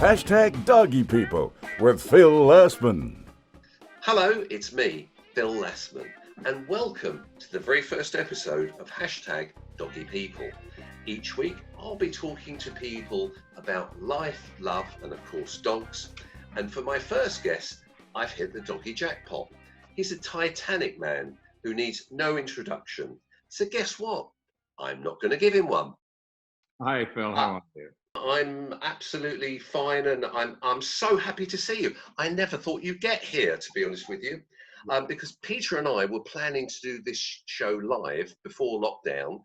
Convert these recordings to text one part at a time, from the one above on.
Hashtag Doggy People with Phil Lassman. Hello, it's me, Phil Lassman, and welcome to the very first episode of Hashtag Doggy People. Each week, I'll be talking to people about life, love, and of course, dogs. And for my first guest, I've hit the doggy jackpot. He's a Titanic man who needs no introduction. So guess what? I'm not going to give him one. Hi, Phil. How are you? I'm absolutely fine, and I'm so happy to see you. I never thought you'd get here, to be honest with you, because Peter and I were planning to do this show live before lockdown,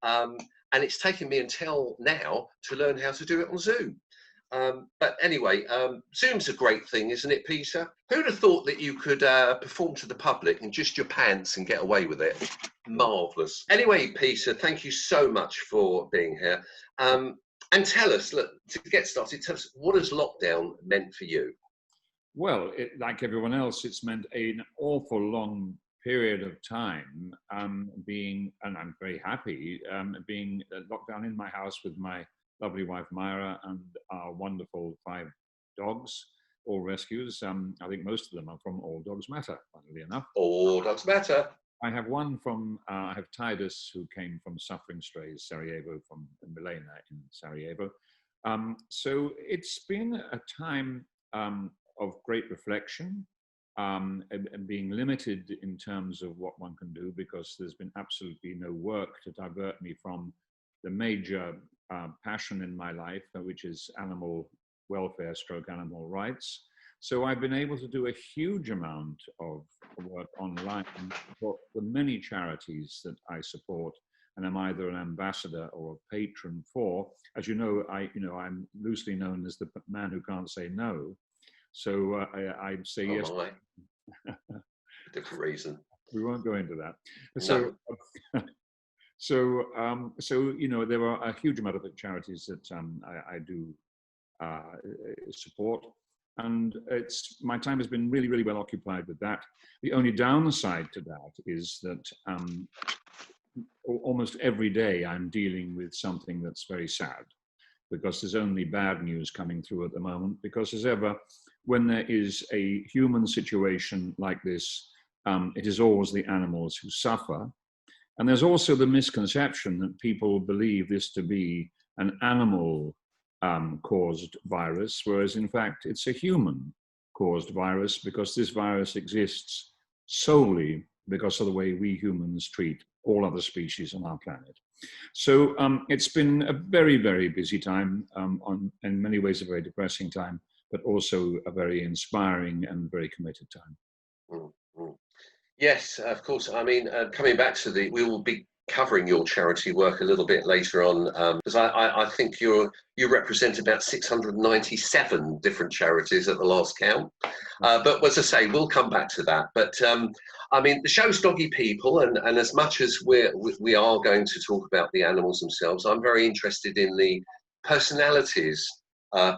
and it's taken me until now to learn how to do it on Zoom. But anyway, Zoom's a great thing, isn't it, Peter? Who'd have thought that you could perform to the public in just your pants and get away with it? Marvellous. Anyway, Peter, thank you so much for being here. And tell us, look, to get started, tell us, what has lockdown meant for you? Well, like everyone else, it's meant an awful long period of time being, and I'm very happy, being locked down in my house with my lovely wife, Myra, and our wonderful 5 dogs, all rescues. I think most of them are from All Dogs Matter, funnily enough. All Dogs Matter. I have one from, I have Titus, who came from Suffering Strays, Sarajevo, from Milena in Sarajevo. So it's been a time of great reflection, and being limited in terms of what one can do, because there's been absolutely no work to divert me from the major passion in my life, which is animal welfare / animal rights. So I've been able to do a huge amount of work online for the many charities that I support, and I'm either an ambassador or a patron for. As you know, I'm loosely known as the man who can't say no. So I'd say yes. Different reason. We won't go into that. No. So there are a huge amount of charities that I do support. And my time has been really, really well occupied with that. The only downside to that is that almost every day I'm dealing with something that's very sad, because there's only bad news coming through at the moment. Because as ever, when there is a human situation like this, it is always the animals who suffer. And there's also the misconception that people believe this to be an animal caused virus, whereas in fact it's a human caused virus, because this virus exists solely because of the way we humans treat all other species on our planet. So it's been a very, very busy time, in many ways a very depressing time, but also a very inspiring and very committed time. Mm-hmm. Yes, of course. I mean, coming back to we will be covering your charity work a little bit later on, because I think you represent about 697 different charities at the last count. But as I say, we'll come back to that. But I mean, the show's Doggy People, and as much as we are going to talk about the animals themselves, I'm very interested in the personalities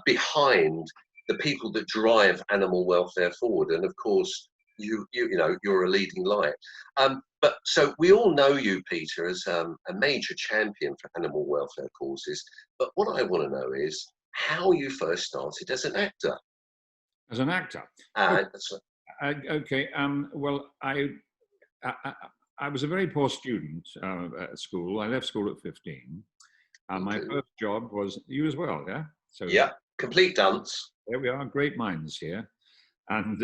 behind the people that drive animal welfare forward. And of course, you're a leading light. But so we all know you, Peter, as a major champion for animal welfare causes. But what I want to know is how you first started as an actor. As an actor? Okay. Well, I was a very poor student at school. I left school at 15. My first job was, you as well, yeah? So yeah, complete dunce. There we are, great minds here. And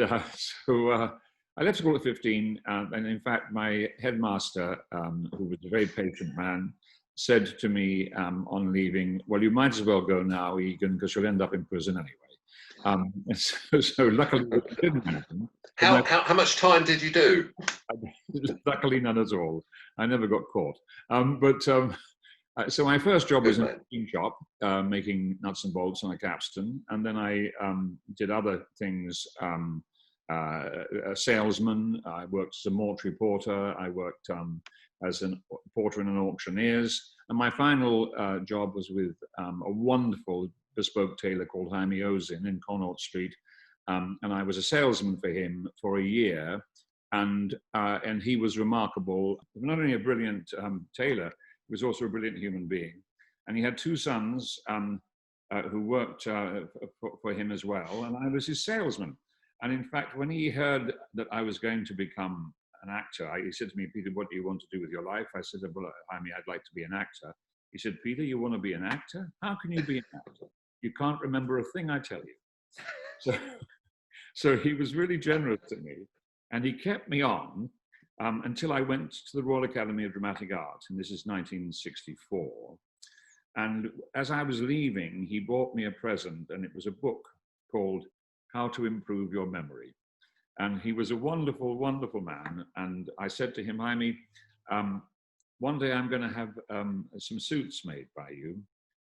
so I left school at 15, and in fact, my headmaster, who was a very patient man, said to me on leaving, well, you might as well go now, Egan, because you'll end up in prison anyway. So luckily it didn't happen. How much time did you do? Luckily none at all. I never got caught. So my first job was in a machine shop, making nuts and bolts on a capstan, and then I did other things. A salesman. I worked as a mortuary porter. I worked as a porter in an auctioneer's. And my final job was with a wonderful bespoke tailor called Jaime Ozin in Connaught Street. And I was a salesman for him for a year. And he was remarkable, not only a brilliant tailor, he was also a brilliant human being. And he had 2 sons. who worked for him as well, and I was his salesman. And in fact, when he heard that I was going to become an actor, he said to me, "Peter, what do you want to do with your life?" I said, "Well, I'd like to be an actor." He said, "Peter, you want to be an actor? How can you be an actor? You can't remember a thing I tell you." So he was really generous to me, and he kept me on until I went to the Royal Academy of Dramatic Art, and this is 1964. And as I was leaving, he bought me a present, and it was a book called How to Improve Your Memory. And he was a wonderful, wonderful man. And I said to him, "Jaime, one day I'm going to have some suits made by you."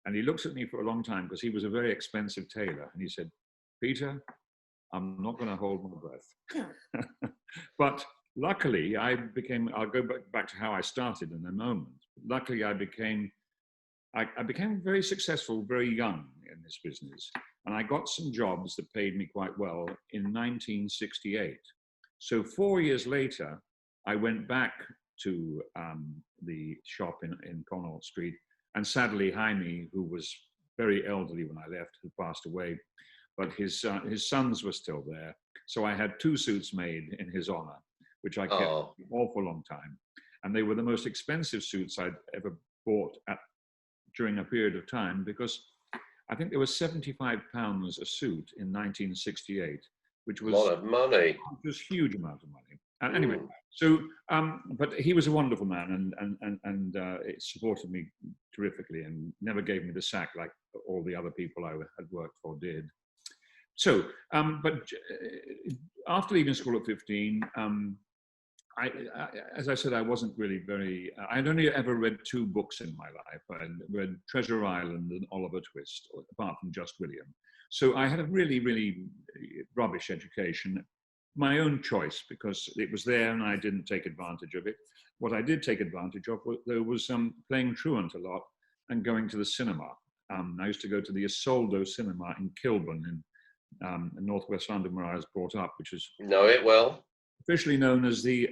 And he looked at me for a long time because he was a very expensive tailor. And he said, "Peter, I'm not going to hold my breath." But luckily, I'll go back to how I started in a moment. Luckily, I became very successful very young in this business. And I got some jobs that paid me quite well in 1968. So 4 years later, I went back to the shop in Connaught Street. And sadly, Jaime, who was very elderly when I left, had passed away. But his sons were still there. So I had 2 suits made in his honor, which I kept for an awful long time. And they were the most expensive suits I'd ever bought during a period of time, because I think there was £75 a suit in 1968, which was a lot of money. Just huge amount of money. And anyway, so but he was a wonderful man, and it supported me terrifically, and never gave me the sack like all the other people I had worked for did. So, but after leaving school at 15, as I said, I wasn't really very, I'd only ever read 2 books in my life. I read Treasure Island and Oliver Twist, apart from Just William. So I had a really, really rubbish education, my own choice, because it was there and I didn't take advantage of it. What I did take advantage of was playing truant a lot and going to the cinema. I used to go to the Isolde Cinema in Kilburn in northwest London, where I was brought up, which is Know it well. Officially known as the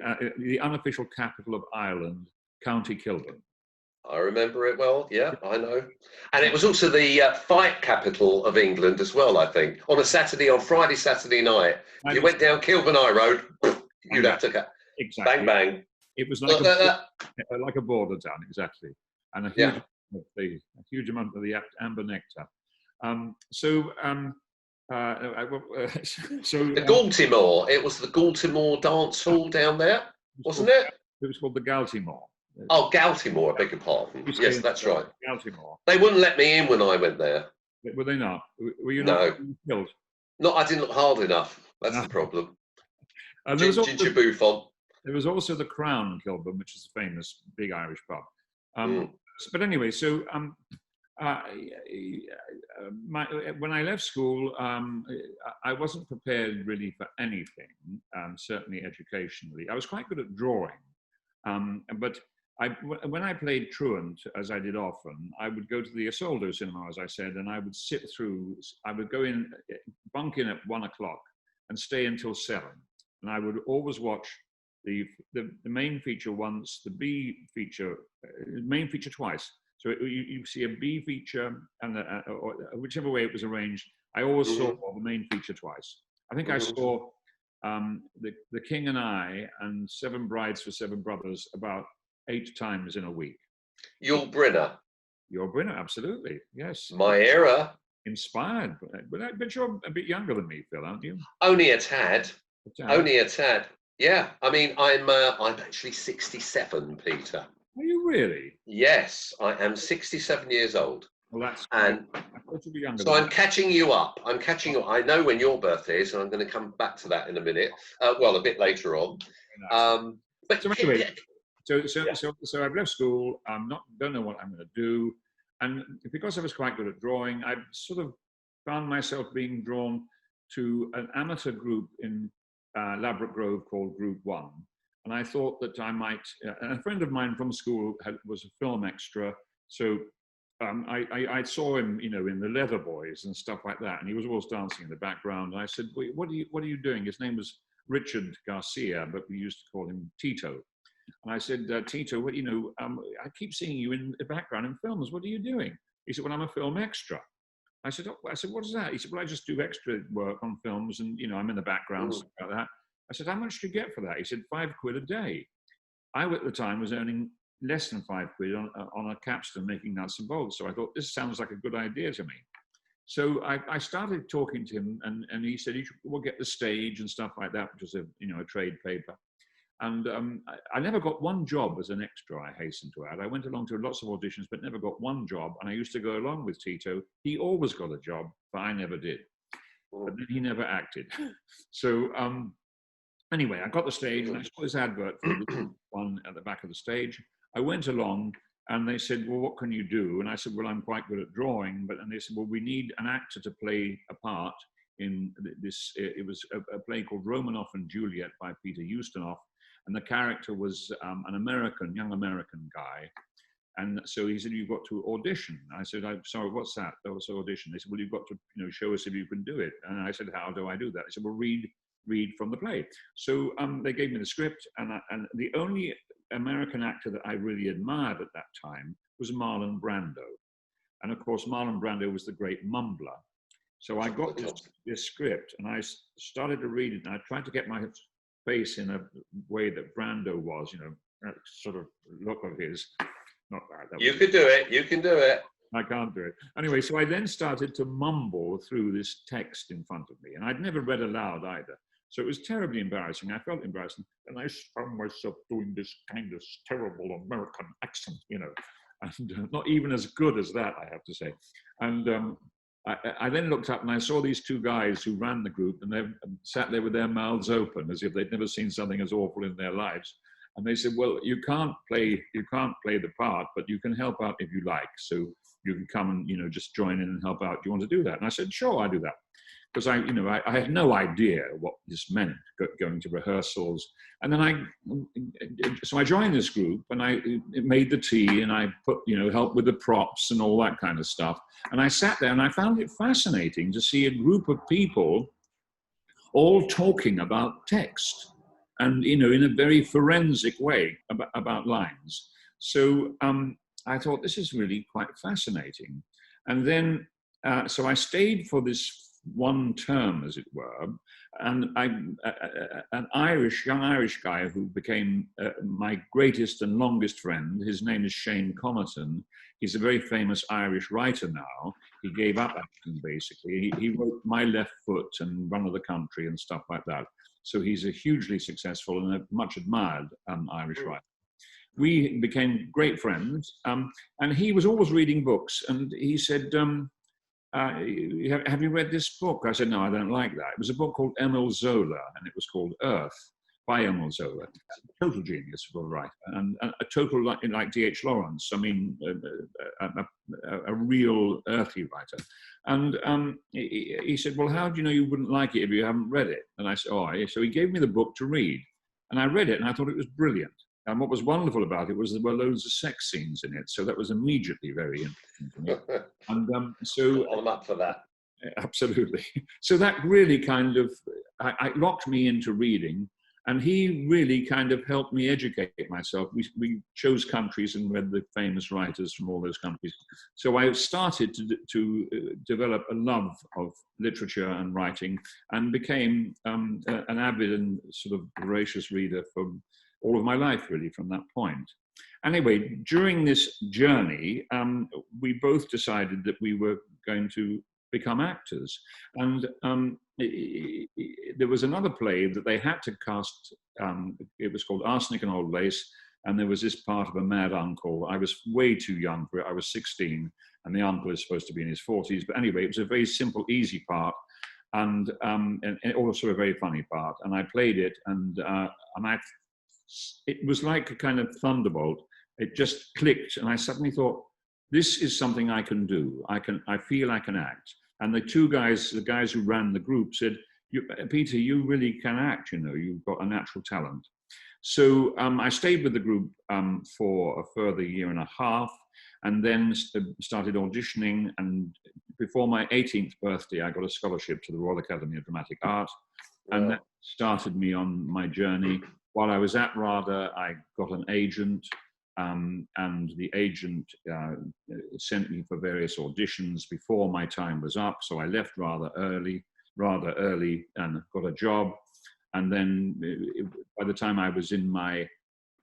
unofficial capital of Ireland, County Kilburn. I remember it well. Yeah, I know. And it was also the fight capital of England as well, I think. On Friday, Saturday night, you went down Kilburn High Road, you'd have to go. Exactly. Bang, bang. It was like a border town, exactly. And a huge amount of the amber nectar. The Galtimore. It was the Galtimore dance hall down there, wasn't it? It was called the Galtimore. Oh, Galtimore, I beg your pardon. Yes, that's right. Galtimore. They wouldn't let me in when I went there. Were they not? Were you not killed? No, I didn't look hard enough. That's the problem. Ginger Buffon. There was also the Crown Kilburn, which is a famous big Irish pub. But anyway, so when I left school, I wasn't prepared really for anything, certainly educationally. I was quite good at drawing, but when I played truant, as I did often, I would go to the Isolde Cinema, as I said, and I would I would go in, bunk in at 1 o'clock and stay until 7. And I would always watch the main feature once, the B feature, main feature twice. So you see a B feature, and or whichever way it was arranged, I always saw the main feature twice. I think I saw the King and I and 7 Brides for 7 Brothers about 8 times in a week. Your Brynner, absolutely, yes. My era. Inspired, but you're a bit younger than me, Phil, aren't you? Only a tad. Only a tad. Yeah, I mean, I'm actually 67, Peter. Are you really? Yes, I am 67 years old. Well, that's and so I'm catching you up. I know when your birthday is, and I'm going to come back to that in a minute. Well, a bit later on. But so anyway, so I've left school. Don't know what I'm going to do, and because I was quite good at drawing, I sort of found myself being drawn to an amateur group in Ladbroke Grove called Group 1. And I thought that I might, and a friend of mine from school was a film extra. So I saw him, in the Leather Boys and stuff like that. And he was always dancing in the background. And I said, "Wait, what are you doing?" His name was Richard Garcia, but we used to call him Tito. And I said, "Tito, I keep seeing you in the background in films. What are you doing?" He said, "Well, I'm a film extra." I said, what is that? He said, well, I just do extra work on films and, I'm in the background, stuff like that. I said, how much do you get for that? He said, £5 a day. I, at the time, was earning less than £5 on a capstan making nuts and bolts. So I thought, this sounds like a good idea to me. So I started talking to him, and he said, we'll get the stage and stuff like that, which was a trade paper. And I never got one job as an extra, I hasten to add. I went along to lots of auditions, but never got one job. And I used to go along with Tito. He always got a job, but I never did. But then he never acted. So anyway, I got the stage, and I saw this advert for the one at the back of the stage. I went along, and they said, well, what can you do? And I said, well, I'm quite good at drawing. And they said, well, we need an actor to play a part in this. It was a play called Romanoff and Juliet by Peter Ustinov. And the character was an young American guy. And so he said, you've got to audition. I said, I'm sorry, what's that? That was audition. They said, well, you've got to show us if you can do it. And I said, how do I do that? They said, well, read from the play. So they gave me the script, and the only American actor that I really admired at that time was Marlon Brando. And of course, Marlon Brando was the great mumbler. So I got this script, and I started to read it, and I tried to get my face in a way that Brando was, that sort of look of his. Not that. You could do it. You can do it. I can't do it. Anyway, so I then started to mumble through this text in front of me, and I'd never read aloud either. So it was terribly embarrassing. I felt embarrassed, and I found myself doing this kind of terrible American accent, and not even as good as that, I have to say. And I then looked up and I saw these two guys who ran the group, and they sat there with their mouths open as if they'd never seen something as awful in their lives. And they said, well, you can't play the part, but you can help out if you like. So you can come and, just join in and help out. Do you want to do that? And I said, sure, I'll do that. Because I had no idea what this meant, going to rehearsals. And then so I joined this group, and I made the tea, and I put, helped with the props and all that kind of stuff. And I sat there, and I found it fascinating to see a group of people all talking about text, and in a very forensic way about lines. So I thought, this is really quite fascinating. And then so I stayed for this one term, as it were, and an young Irish guy who became my greatest and longest friend. His name is Shane Connaughton. He's a very famous Irish writer now. He gave up acting, basically. He wrote My Left Foot and Run of the Country and stuff like that. So he's a hugely successful and a much admired Irish writer. We became great friends, and he was always reading books, and he said, have you read this book? I said, no, I don't like that. It was a book called Emile Zola, and it was called Earth by Emile Zola. A total genius of a writer, and a total like D.H. Lawrence. I mean, a real earthy writer. And he said, well, how do you know you wouldn't like it if you haven't read it? And I said, oh, so he gave me the book to read, and I read it, and I thought it was brilliant. And what was wonderful about it was there were loads of sex scenes in it. So that was immediately very interesting to me. And so I'm up for that. Absolutely. So that really kind of, I locked me into reading, and he really kind of helped me educate myself. We chose countries and read the famous writers from all those countries. So I started to develop a love of literature and writing, and became an avid and sort of voracious reader for all of my life, really, from that point. Anyway, during this journey, we both decided that we were going to become actors. And there was another play that they had to cast. It was called Arsenic and Old Lace, and there was this part of a mad uncle. I was way too young for it. I was 16, and the uncle is supposed to be in his 40s. But anyway, it was a very simple, easy part, and also a very funny part. And I played it, and it was like a kind of thunderbolt. It just clicked, and I suddenly thought, this is something I can do. I feel I can act. And the guys who ran the group said, Peter, you really can act, you've got a natural talent. So I stayed with the group for a further year and a half, and then started auditioning. And before my 18th birthday, I got a scholarship to the Royal Academy of Dramatic Art. And that started me on my journey. While I was at RADA, I got an agent, and the agent sent me for various auditions before my time was up. So I left rather early, and got a job. And then by the time I was in my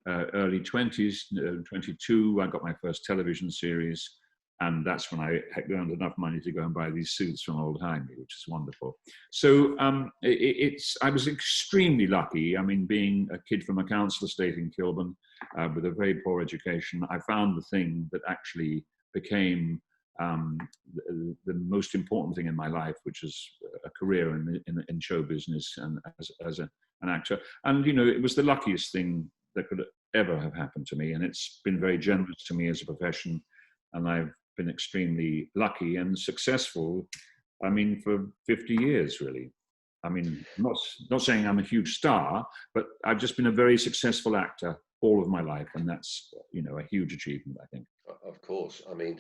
early 20s, 22, I got my first television series. And that's when I had earned enough money to go and buy these suits from Old Hymie, which is wonderful. So I was extremely lucky. I mean, being a kid from a council estate in Kilburn with a very poor education, I found the thing that actually became the most important thing in my life, which is a career in show business and as an actor. And, you know, it was the luckiest thing that could ever have happened to me. And it's been very generous to me as a profession. And I've been extremely lucky and successful, I mean, for 50 years, really. I mean, not saying I'm a huge star, but I've just been a very successful actor all of my life. And that's, you know, a huge achievement, I think. Of course. I mean,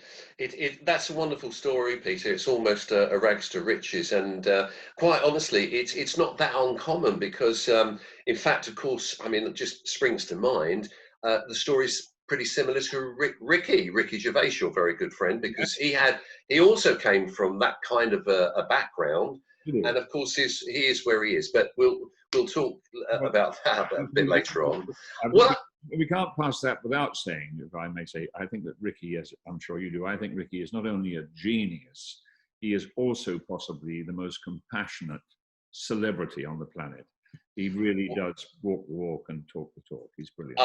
that's a wonderful story, Peter. It's almost a rags to riches. And quite honestly, it's not that uncommon because, in fact, of course, I mean, it just springs to mind, the story's pretty similar to Ricky Gervais, your very good friend, because he also came from that kind of a background. And of course, he is where he is. But we'll talk about that a bit later on. We can't pass that without saying, if I may say, I think that Ricky, as I'm sure you do, I think Ricky is not only a genius, he is also possibly the most compassionate celebrity on the planet. He really does walk the walk and talk the talk. He's brilliant.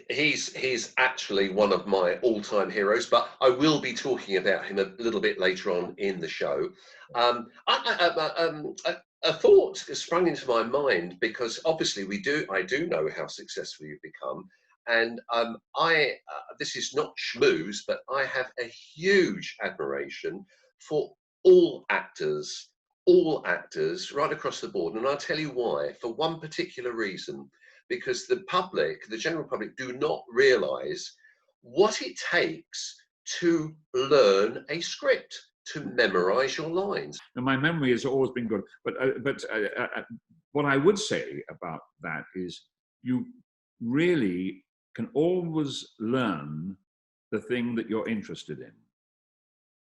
He's actually one of my all-time heroes, but I will be talking about him a little bit later on in the show. A thought sprung into my mind because obviously I do know how successful you've become, and this is not schmooze, but I have a huge admiration for all actors right across the board, and I'll tell you why. For one particular reason, because the general public, do not realise what it takes to learn a script, to memorize your lines. And my memory has always been good. But what I would say about that is you really can always learn the thing that you're interested in.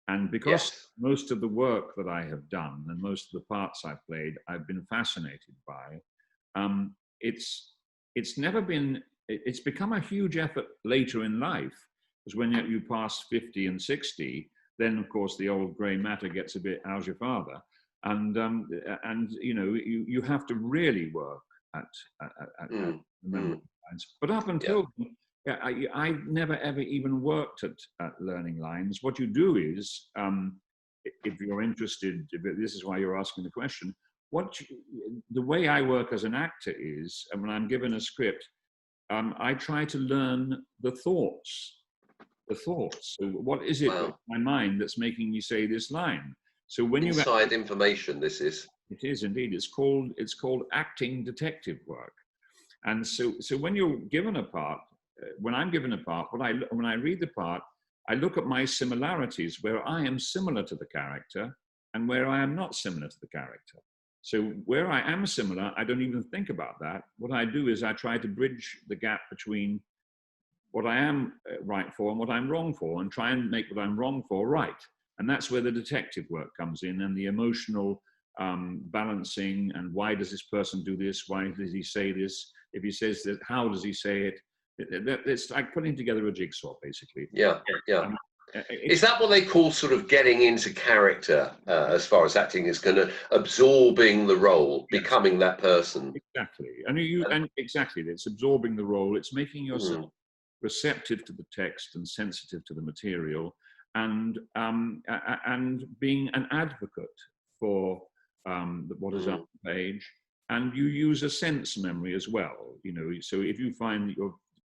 And because most of the work that I have done and most of the parts I've played, I've been fascinated by, it's become a huge effort later in life. Because when you pass 50 and 60, then of course the old grey matter gets a bit, how's your father? And you know, you have to really work at remembering lines. But up until I never ever even worked at learning lines. What you do is, if you're interested, this is why you're asking the question, the way I work as an actor is, and when I'm given a script, I try to learn the thoughts. So what is it in my mind that's making you say this line? So when inside information, this is. It is indeed. It's called acting detective work. And so when you're given a part, when I'm given a part, when I read the part, I look at my similarities where I am similar to the character and where I am not similar to the character. So where I am similar, I don't even think about that. What I do is I try to bridge the gap between what I am right for and what I'm wrong for, and try and make what I'm wrong for right. And that's where the detective work comes in, and the emotional balancing, and why does this person do this? Why does he say this? If he says that, how does he say it? It's like putting together a jigsaw, basically. Yeah. Is that what they call sort of getting into character, as far as acting is concerned, absorbing the role, becoming that person? Exactly. And exactly, it's absorbing the role. It's making yourself receptive to the text and sensitive to the material, and being an advocate for what is on the page. And you use a sense memory as well. You know, so if you find that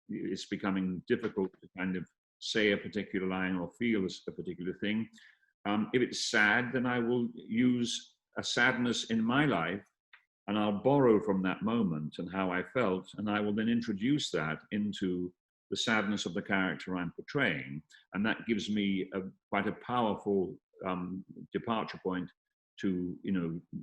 it's becoming difficult to kind of say a particular line or feel a particular thing, if it's sad, then I will use a sadness in my life, and I'll borrow from that moment and how I felt, and I will then introduce that into the sadness of the character I'm portraying. And that gives me quite a powerful departure point to,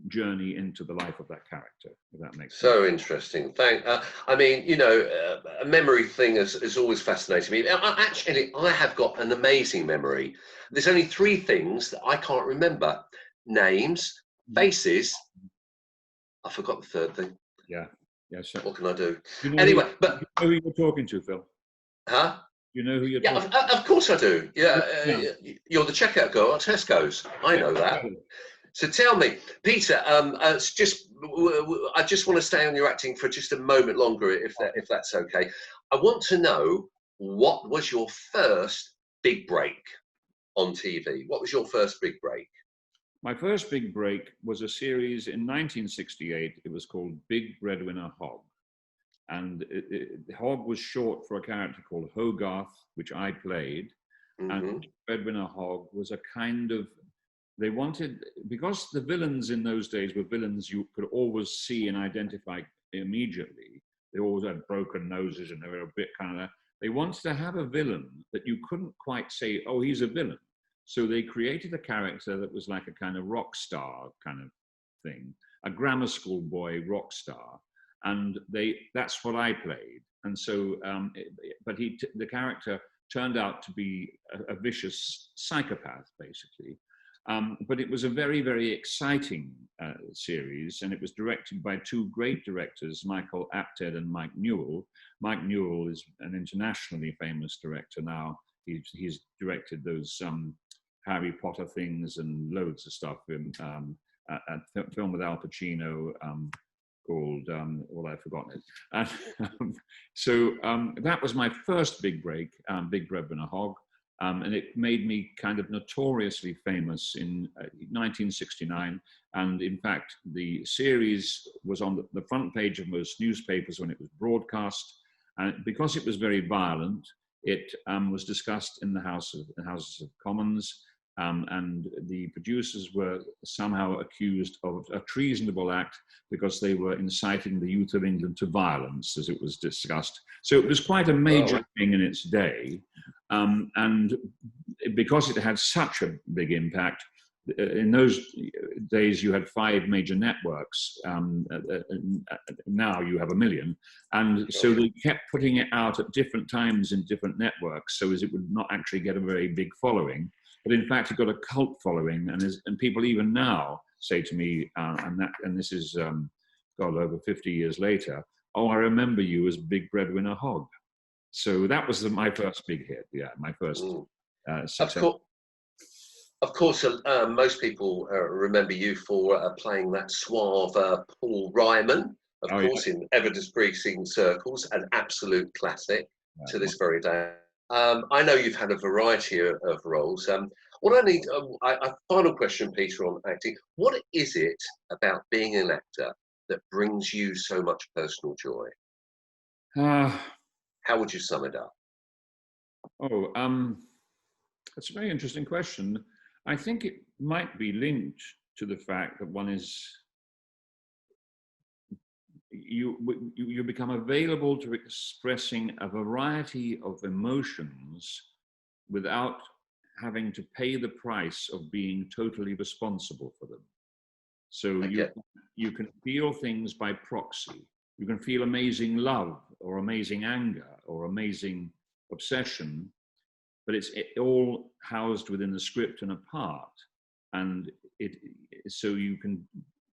journey into the life of that character, if that makes sense. So interesting. I mean, a memory thing has always fascinated me. Actually, I have got an amazing memory. There's only three things that I can't remember: names, faces. I forgot the third thing. Yeah. Sure. What can I do? You Anyway, but you know who you're talking to, Phil? huh? You know who you're Yeah, talking to? of course I do. Yeah, Yeah. you're the checkout girl at Tesco's. I know that. So tell me, Peter. It's just I just want to stay on your acting for just a moment longer, if that's okay. I want to know, what was your first big break on TV? What was your first big break? My first big break was a series in 1968. It was called Big Breadwinner Hogg. And Hogg was short for a character called Hogarth, which I played. And Big Breadwinner Hogg was a kind of, they wanted, because the villains in those days were villains you could always see and identify immediately. They always had broken noses and they were a bit kind of, they wanted to have a villain that you couldn't quite say, oh, he's a villain. So they created a character that was like a kind of rock star kind of thing, a grammar school boy rock star. And that's what I played. And so, but the character turned out to be a vicious psychopath, basically. But it was a very, very exciting series, and it was directed by two great directors, Michael Apted and Mike Newell. Mike Newell is an internationally famous director now. He's directed those Harry Potter things and loads of stuff. A film with Al Pacino called, well, I've forgotten it. So that was my first big break, Big Breadwinner Hogg. And it made me kind of notoriously famous in 1969. And in fact, the series was on the front page of most newspapers when it was broadcast. And because it was very violent, it was discussed in the Houses of Commons. And the producers were somehow accused of a treasonable act because they were inciting the youth of England to violence, as it was discussed. So it was quite a major thing in its day. And because it had such a big impact, in those days you had 5 major networks. Now you have 1 million. And so they kept putting it out at different times in different networks so as it would not actually get a very big following. But in fact, it got a cult following, and people even now say to me, and this is God, over 50 years later, oh, I remember you as Big Breadwinner Hogg. So that was my first big hit. Yeah, my first success. Of course, most people remember you for playing that suave Paul Ryman, of course, in evidence-breaching circles, an absolute classic to this very day. I know you've had a variety of roles. What I need, a final question, Peter, on acting. What is it about being an actor that brings you so much personal joy? How would you sum it up? That's a very interesting question. I think it might be linked to the fact that one is, you become available to expressing a variety of emotions without having to pay the price of being totally responsible for them. So you can feel things by proxy. You can feel amazing love or amazing anger or amazing obsession, but it's all housed within the script and a part. And so you can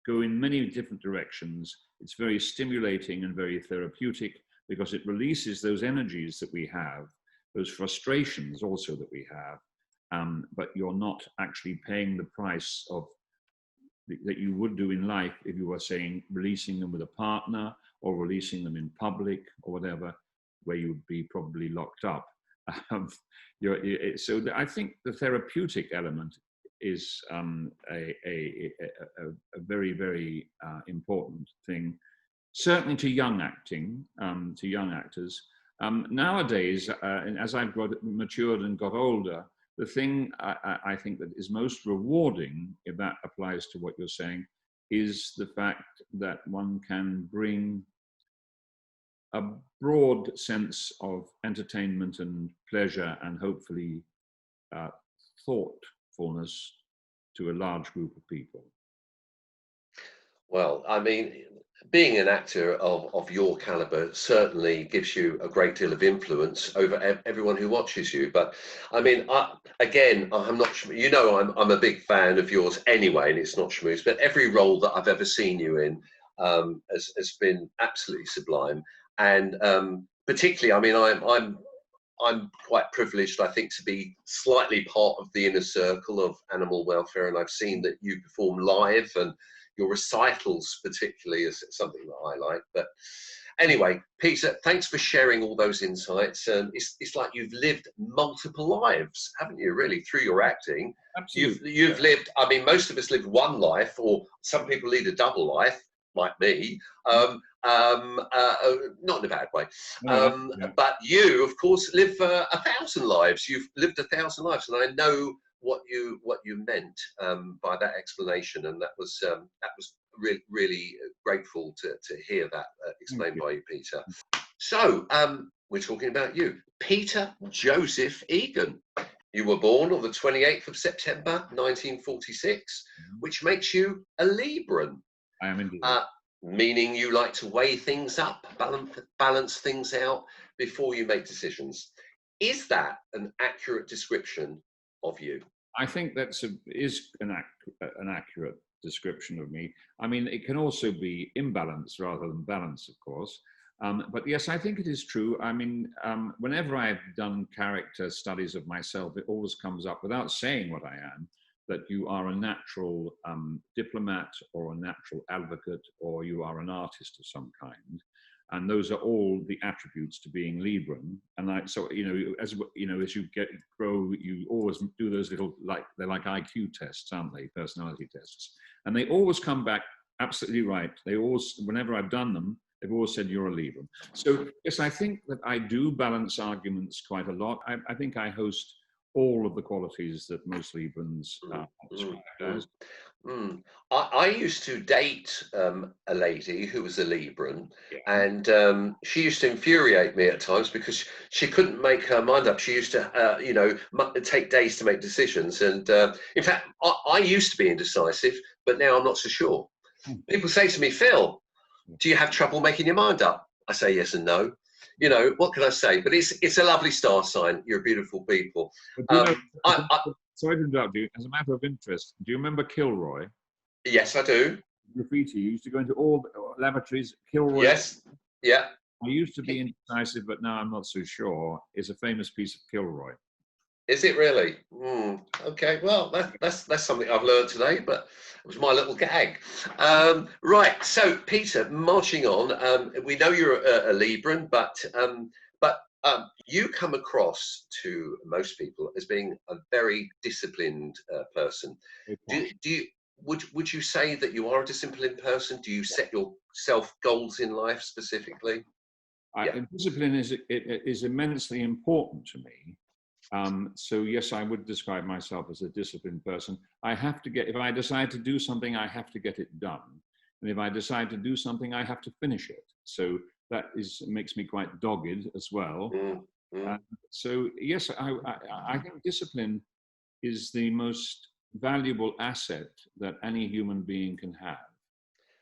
go in many different directions. It's very stimulating and very therapeutic because it releases those energies that we have, those frustrations also that we have, but you're not actually paying the price of that you would do in life if you were saying releasing them with a partner or releasing them in public or whatever, where you would be probably locked up. So I think the therapeutic element is a very, very important thing, certainly to young acting, to young actors. Nowadays, as I've matured and got older, the thing I think that is most rewarding, if that applies to what you're saying, is the fact that one can bring a broad sense of entertainment and pleasure and hopefully thoughtfulness to a large group of people. Well, I mean, being an actor of your caliber certainly gives you a great deal of influence over everyone who watches you. But I mean, again, I'm not, you know, I'm a big fan of yours anyway, and it's not schmooze, but every role that I've ever seen you in has been absolutely sublime. And particularly, I mean, I'm quite privileged, I think, to be slightly part of the inner circle of animal welfare, and I've seen that you perform live, and your recitals, particularly, is something that I like. But anyway, Peter, thanks for sharing all those insights. It's like you've lived multiple lives, haven't you? Really, through your acting, Absolutely. you've lived. I mean, most of us live one life, or some people lead a double life, like me. Not in a bad way. No, yeah. But you, of course, live 1,000 lives. You've lived 1,000 lives, and I know what you meant by that explanation, and that was really grateful to hear that explained by you, Peter. So we're talking about you, Peter Joseph Egan. You were born on the 28th of September 1946, which makes you a Libran. I am indeed. Meaning you like to weigh things up, balance things out before you make decisions. Is that an accurate description of you? I think is an accurate description of me. I mean, it can also be imbalance rather than balance, of course. But yes, I think it is true. I mean, whenever I've done character studies of myself, it always comes up, without saying what I am, that you are a natural diplomat or a natural advocate, or you are an artist of some kind. And those are all the attributes to being Libran. And so, you know, as you grow, you always do those little, they're like IQ tests, aren't they? Personality tests. And they always come back absolutely right. They always, whenever I've done them, they've always said you're a Libran. So yes, I think that I do balance arguments quite a lot. I think I host all of the qualities that most Librans describe as. I used to date a lady who was a Libran, and she used to infuriate me at times because she couldn't make her mind up. She used to, take days to make decisions. And in fact, I used to be indecisive, but now I'm not so sure. People say to me, Phil, do you have trouble making your mind up? I say yes and no. You know, what can I say? But it's a lovely star sign. You're beautiful people. Sorry to interrupt you. As a matter of interest, do you remember Kilroy? Yes, I do. Graffiti. You used to go into all the lavatories. Kilroy. Yes. Yeah. I used to be indecisive, but now I'm not so sure. Is a famous piece of Kilroy. Is it really? Okay. Well, that's something I've learned today, but it was my little gag. Right. So, Peter, marching on. We know you're a Libran, but you come across to most people as being a very disciplined person. Would you say that you are a disciplined person? Do you set yourself goals in life specifically? Discipline is immensely important to me. So yes, I would describe myself as a disciplined person. If I decide to do something, I have to get it done. And if I decide to do something, I have to finish it. So that makes me quite dogged as well. So yes, I think discipline is the most valuable asset that any human being can have.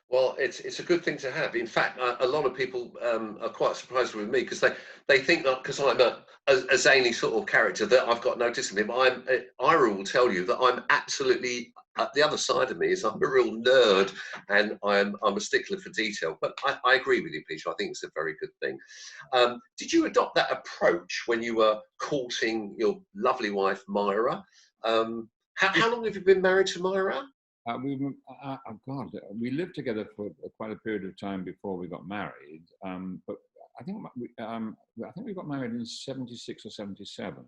Well, it's a good thing to have. In fact, a lot of people are quite surprised with me because they think that because I'm a zany sort of character that I've got no discipline. But Ira will tell you that I'm absolutely the other side of me is I'm a real nerd, and I'm a stickler for detail. But I agree with you, Peter. I think it's a very good thing. Did you adopt that approach when you were courting your lovely wife Myra? How long have you been married to Myra? We lived together for quite a period of time before we got married. But I think we got married in 76 or 77.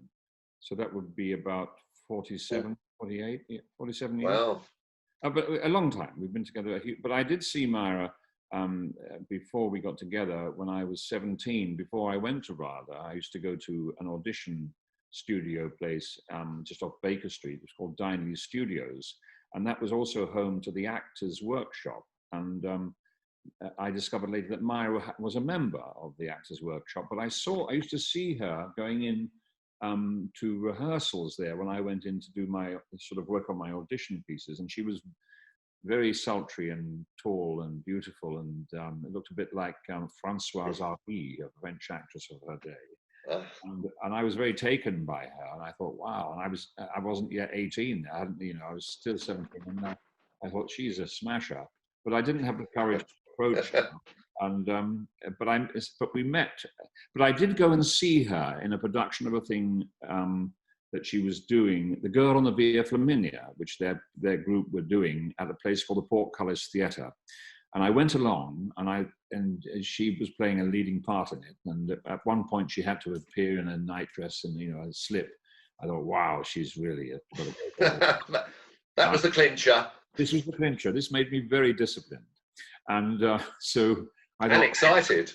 So that would be about 47 years. Wow. But a long time. We've been together. But I did see Myra before we got together when I was 17. Before I went to RADA, I used to go to an audition studio place just off Baker Street. It was called Dineley Studios. And that was also home to the Actors Workshop. And I discovered later that Myra was a member of the Actors Workshop. But I used to see her going in to rehearsals there when I went in to do my sort of work on my audition pieces. And she was very sultry and tall and beautiful, and it looked a bit like Françoise Hardy, a French actress of her day. And I was very taken by her, and I thought, wow. And I wasn't yet 18. I hadn't, I was still 17, and I thought she's a smasher. But I didn't have the courage to approach her. And but we met. But I did go and see her in a production of a thing that she was doing, The Girl on the Via Flaminia, which their group were doing at a place called the Portcullis Theatre. And I went along, and she was playing a leading part in it. And at one point, she had to appear in a nightdress and a slip. I thought, wow, she's really got a great That was the clincher. This was the clincher. This made me very disciplined, and so I thought, and excited.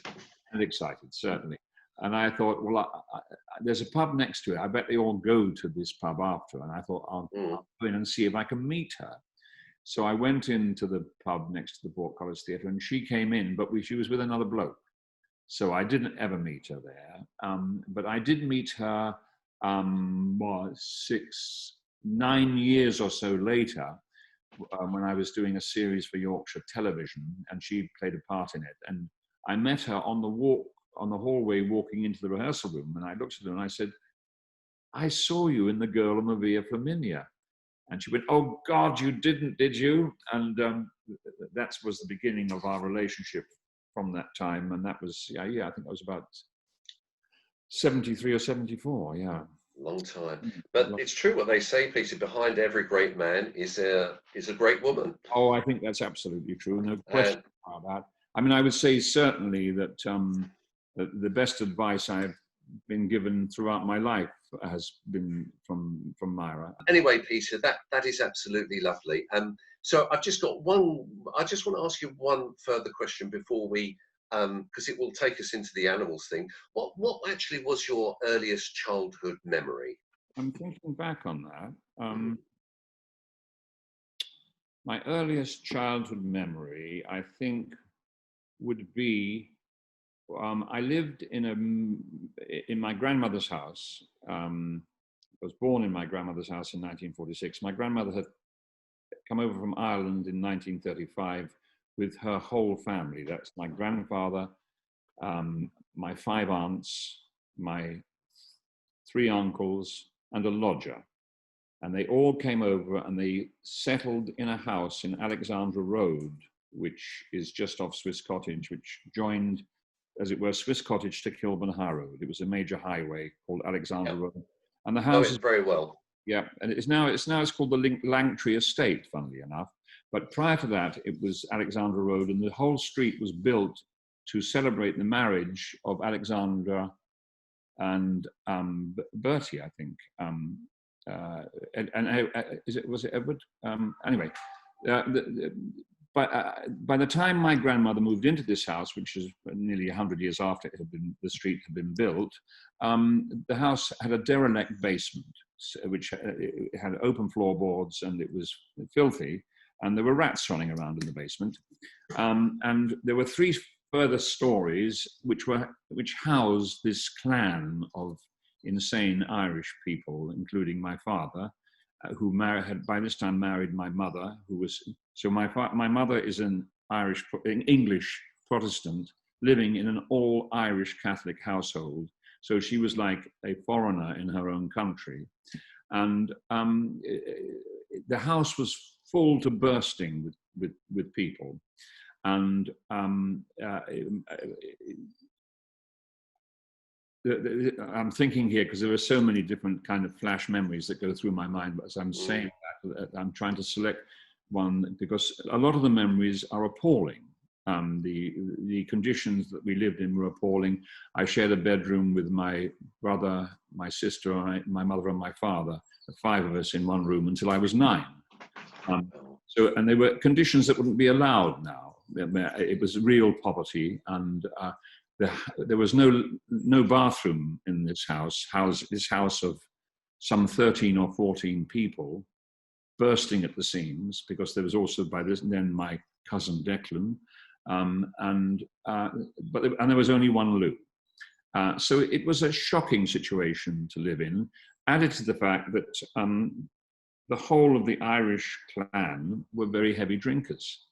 And excited, certainly. And I thought, well, there's a pub next to it. I bet they all go to this pub after. And I thought, I'll go in and see if I can meet her. So I went into the pub next to the Portcullis Theatre, and she came in, but she was with another bloke. So I didn't ever meet her there. But I did meet her 9 years or so later, when I was doing a series for Yorkshire Television, and she played a part in it. And I met her on the hallway walking into the rehearsal room, and I looked at her and I said, I saw you in The Girl on the Via Flaminia. And she went, oh God, you didn't, did you? And that was the beginning of our relationship from that time. And that was, I think I was about 73 or 74, yeah. Long time. But it's true what they say, Peter, behind every great man is a great woman. Oh, I think that's absolutely true. No question about that. I mean, I would say certainly that the best advice I've been given throughout my life has been from Myra. Anyway, Peter, that is absolutely lovely. So I've just got one. I just want to ask you one further question before we, because it will take us into the animals thing. What actually was your earliest childhood memory? I'm thinking back on that. My earliest childhood memory, I think, would be I lived in my grandmother's house. I was born in my grandmother's house in 1946. My grandmother had come over from Ireland in 1935 with her whole family. That's my grandfather, my 5 aunts, my 3 uncles, and a lodger. And they all came over and they settled in a house in Alexandra Road, which is just off Swiss Cottage, which joined, as it were, Swiss Cottage to Kilburn High Road. It was a major highway called Alexandra Road. And the house is very well. Yeah, and it's called the Langtree Estate, funnily enough. But prior to that, it was Alexandra Road, and the whole street was built to celebrate the marriage of Alexandra and Bertie, I think. Was it Edward? Anyway, by the time my grandmother moved into this house, which is nearly 100 years after the street had been built, the house had a derelict basement, which had open floorboards, and it was filthy, and there were rats running around in the basement. And there were 3 further stories which housed this clan of insane Irish people, including my father, who had by this time married my mother, who was, so my mother is an English Protestant living in an all Irish Catholic household. So she was like a foreigner in her own country. And the house was full to bursting with people. And I'm thinking here because there are so many different kind of flash memories that go through my mind. But as I'm saying that, I'm trying to select one because a lot of the memories are appalling. The conditions that we lived in were appalling. I shared a bedroom with my brother, my sister, my mother, and my father. The 5 of us in one room until I was 9. And they were conditions that wouldn't be allowed now. It was real poverty, and there was no bathroom in this house of some 13 or 14 people, bursting at the seams, because there was also by then my cousin Declan, and there was only one loo. So it was a shocking situation to live in, added to the fact that the whole of the Irish clan were very heavy drinkers.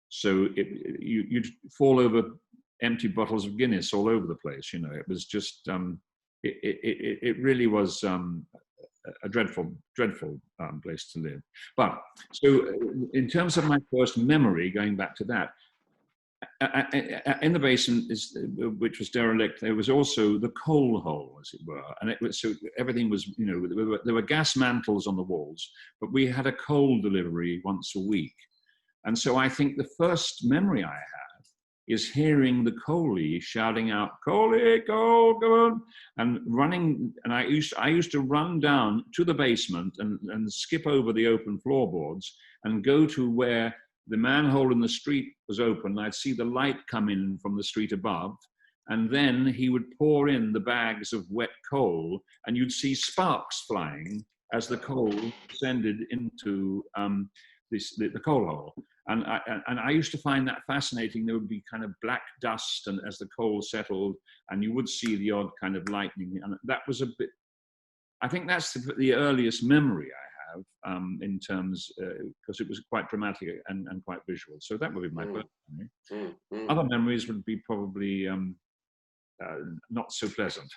So you'd fall over empty bottles of Guinness all over the place. You know, it was just, it really was a dreadful, dreadful place to live. But so in terms of my first memory, going back to that, in the basin, which was derelict, there was also the coal hole, as it were, and it was, so everything was, you know, there were gas mantles on the walls, but we had a coal delivery once a week, and so I think the first memory I have is hearing the coalie shouting out, "Coalie, coal, go on," and running, and I used to run down to the basement and skip over the open floorboards and go to where the manhole in the street was open. I'd see the light come in from the street above, and then he would pour in the bags of wet coal, and you'd see sparks flying as the coal descended into the coal hole. And I used to find that fascinating. There would be kind of black dust, and as the coal settled, and you would see the odd kind of lightning. And that was a bit, I think that's the earliest memory I have in terms, because it was quite dramatic and quite visual. So that would be my first memory. Other memories would be probably not so pleasant.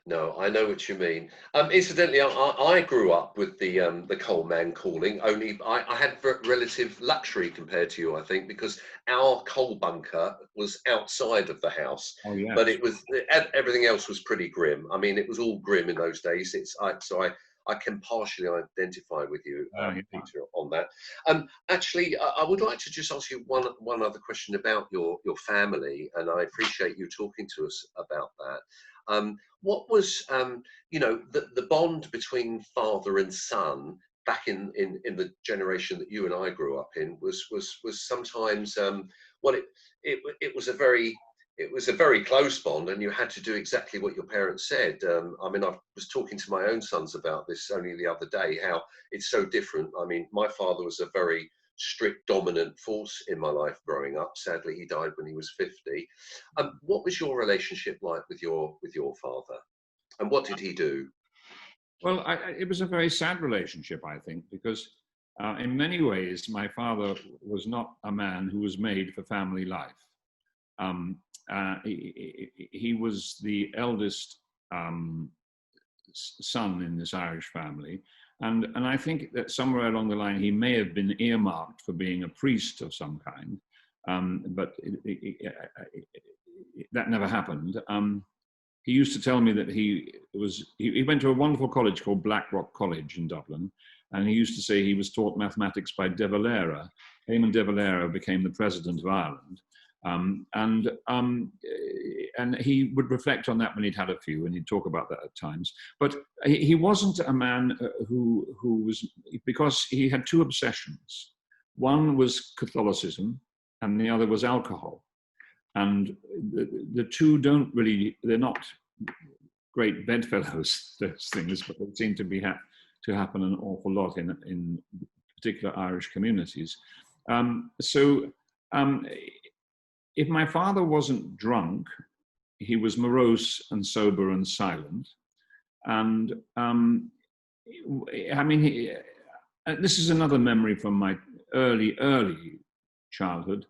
No, I know what you mean. Incidentally, I grew up with the coal man calling. Only I had relative luxury compared to you, I think, because our coal bunker was outside of the house. Oh, yes. But it was, everything else was pretty grim. I mean, it was all grim in those days. So I can partially identify with you, Peter, on that. Actually, I would like to just ask you one other question about your family, and I appreciate you talking to us about that. What was, you know, the bond between father and son back in the generation that you and I grew up in was sometimes, well, it was a very close bond, and you had to do exactly what your parents said. I mean, I was talking to my own sons about this only the other day, how it's so different. I mean, my father was a very strict, dominant force in my life growing up. Sadly, he died when he was 50. What was your relationship like with your father, and what did he do? Well, it was a very sad relationship, I think, because in many ways, my father was not a man who was made for family life. He was the eldest son in this Irish family. And I think that somewhere along the line, he may have been earmarked for being a priest of some kind, but that never happened. He used to tell me that he went to a wonderful college called Blackrock College in Dublin, and he used to say he was taught mathematics by De Valera. Eamon De Valera became the president of Ireland. And he would reflect on that when he'd had a few, and he'd talk about that at times. But he wasn't a man who was, because he had two obsessions. One was Catholicism, and the other was alcohol. And the two they're not great bedfellows, those things, but they seem to be to happen an awful lot in particular Irish communities. If my father wasn't drunk, he was morose and sober and silent. And I mean, this is another memory from my early childhood.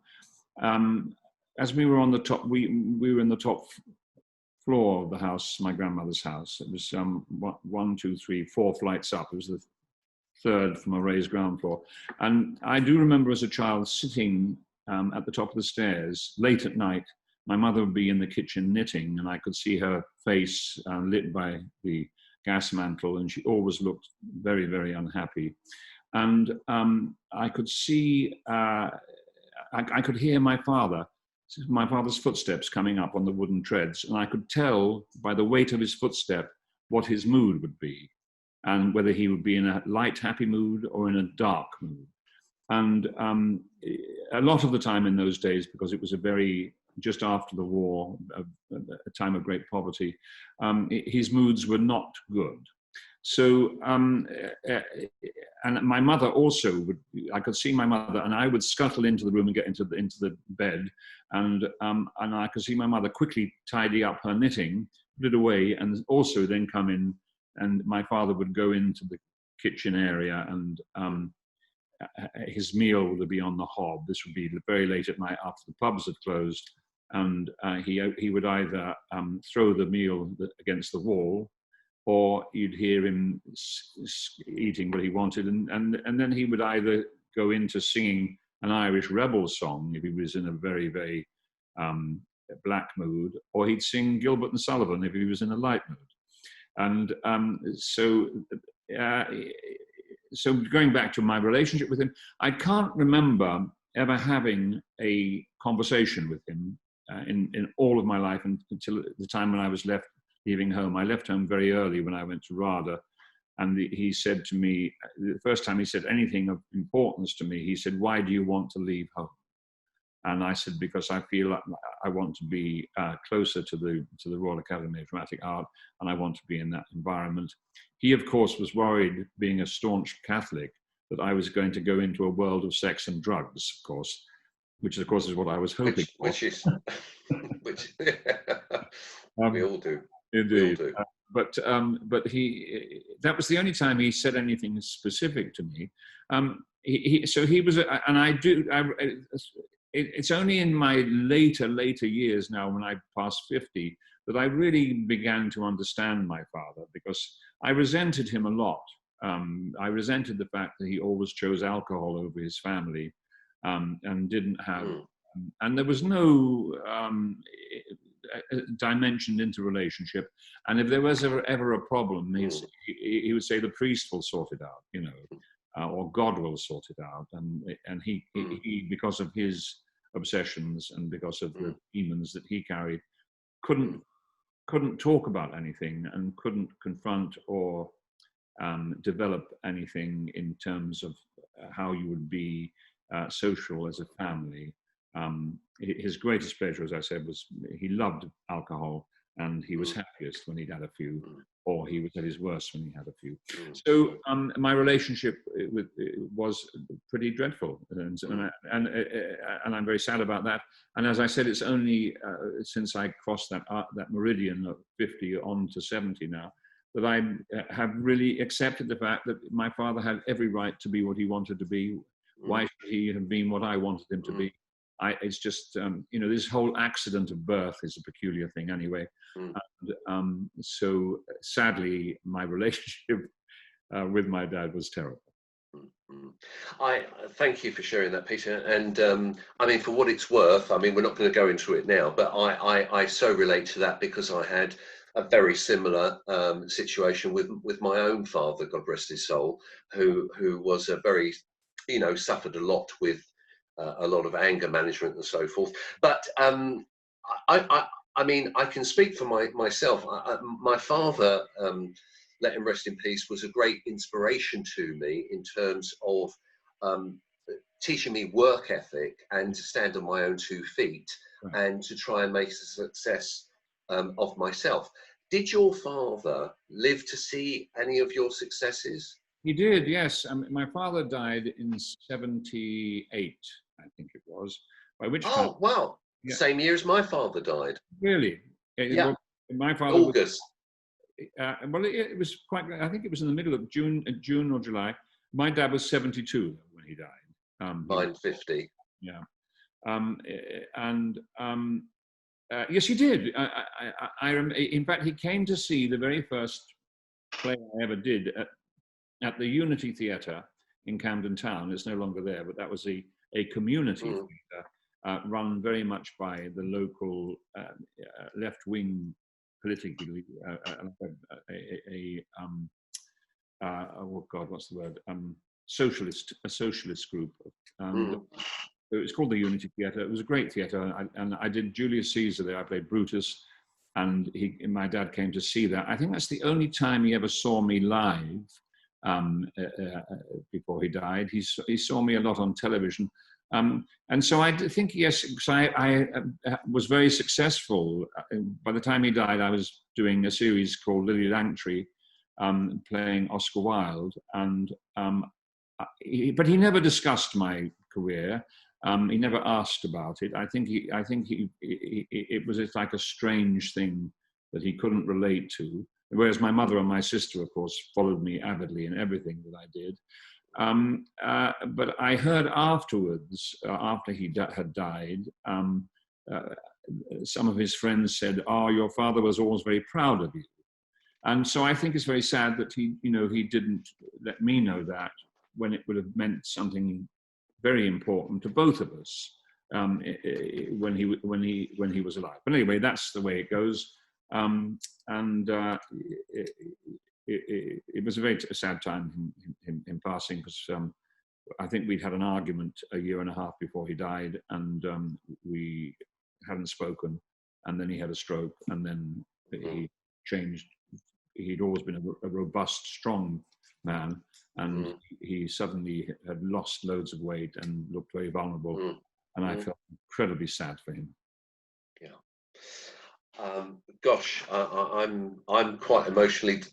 As we were on the top, we were in the top floor of the house, my grandmother's house. It was 1, 2, 3, 4 flights up. It was the third from a raised ground floor. And I do remember as a child sitting at the top of the stairs late at night. My mother would be in the kitchen knitting, and I could see her face lit by the gas mantle, and she always looked very, very unhappy. And I could see, I could hear my father's footsteps coming up on the wooden treads, and I could tell by the weight of his footstep what his mood would be, and whether he would be in a light, happy mood or in a dark mood. And a lot of the time in those days, because it was just after the war, a time of great poverty, his moods were not good. So, and my mother also I could see my mother, and I would scuttle into the room and get into the bed, and I could see my mother quickly tidy up her knitting, put it away, and also then come in, and my father would go into the kitchen area, and his meal would be on the hob. This would be very late at night after the pubs had closed, and he would either throw the meal against the wall, or you'd hear him eating what he wanted, and then he would either go into singing an Irish rebel song if he was in a very, very black mood, or he'd sing Gilbert and Sullivan if he was in a light mood. And so going back to my relationship with him, I can't remember ever having a conversation with him in all of my life until the time when I was leaving home. I left home very early when I went to RADA, and he said to me, the first time he said anything of importance to me, he said, "Why do you want to leave home?" And I said, "Because I feel like I want to be closer to the Royal Academy of Dramatic Art, and I want to be in that environment." He, of course, was worried, being a staunch Catholic, that I was going to go into a world of sex and drugs, of course, which of course is what I was hoping for. Which we all do. Indeed. We all do. But he, that was the only time he said anything specific to me. So he was, and I do, it's only in my later years now, when I passed 50, that I really began to understand my father, because I resented him a lot. I resented the fact that he always chose alcohol over his family, and didn't have, and there was no dimension into relationship. And if there was ever a problem, he would say the priest will sort it out, you know, or God will sort it out. And he because of his obsessions and because of the demons that he carried, couldn't talk about anything, and couldn't confront or develop anything in terms of how you would be social as a family. His greatest pleasure, as I said, was he loved alcohol, and he was happiest when he'd had a few, or he was at his worst when he had a few. So my relationship was pretty dreadful, and I'm very sad about that. And as I said, it's only since I crossed that meridian of 50 on to 70 now, that I have really accepted the fact that my father had every right to be what he wanted to be. Why should he have been what I wanted him to be? It's just, you know, this whole accident of birth is a peculiar thing anyway. And, so sadly, my relationship with my dad was terrible. I thank you for sharing that, Peter. And I mean, for what it's worth, I mean, we're not going to go into it now, but I so relate to that, because I had a very similar situation with my own father, God rest his soul, who was a very, you know, suffered a lot with a lot of anger management and so forth. But I mean, I can speak for myself. My father, let him rest in peace, was a great inspiration to me in terms of teaching me work ethic and to stand on my own 2 feet, and to try and make a success of myself. Did your father live to see any of your successes? He did, yes. My father died in 78, I think it was. By which time? Oh, wow. Yeah. Same year as my father died. Really? Yeah. Well, my father August. Well, it was quite, I think it was in the middle of June or July. My dad was 72 when he died. Mine 50. Yeah. Yes, he did. In fact, he came to see the very first play I ever did at the Unity Theatre in Camden Town. It's no longer there, but that was a community theatre run very much by the local left-wing, politically, oh God, what's the word? A socialist group. It was called the Unity Theatre. It was a great theatre, and I did Julius Caesar there. I played Brutus, and my dad came to see that. I think that's the only time he ever saw me live before he died. He saw me a lot on television. And so I think, yes, because I was very successful. By the time he died, I was doing a series called Lily Langtry, playing Oscar Wilde, and but he never discussed my career. He never asked about it. I think it was like a strange thing that he couldn't relate to. Whereas my mother and my sister, of course, followed me avidly in everything that I did. But I heard afterwards, after he had died, some of his friends said, "Oh, your father was always very proud of you." And so I think it's very sad that he didn't let me know that when it would have meant something very important to both of us when he was alive. But anyway, that's the way it goes. It was a very sad time in passing, because I think we'd had an argument a year and a half before he died, and we hadn't spoken, and then he had a stroke, and then he changed. He'd always been a robust, strong man, and he suddenly had lost loads of weight and looked very vulnerable, and I felt incredibly sad for him. Yeah. Gosh, I'm quite emotionally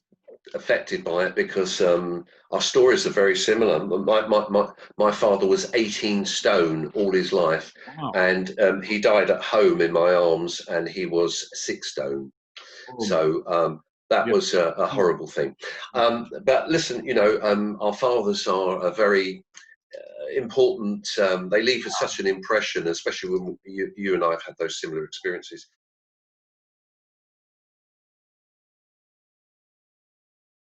affected by it, because our stories are very similar. My father was 18 stone all his life. Wow. And he died at home in my arms, and he was 6 stone. So that was a horrible thing. But listen, our fathers are a very important. They leave us such an impression, especially when you and I have had those similar experiences.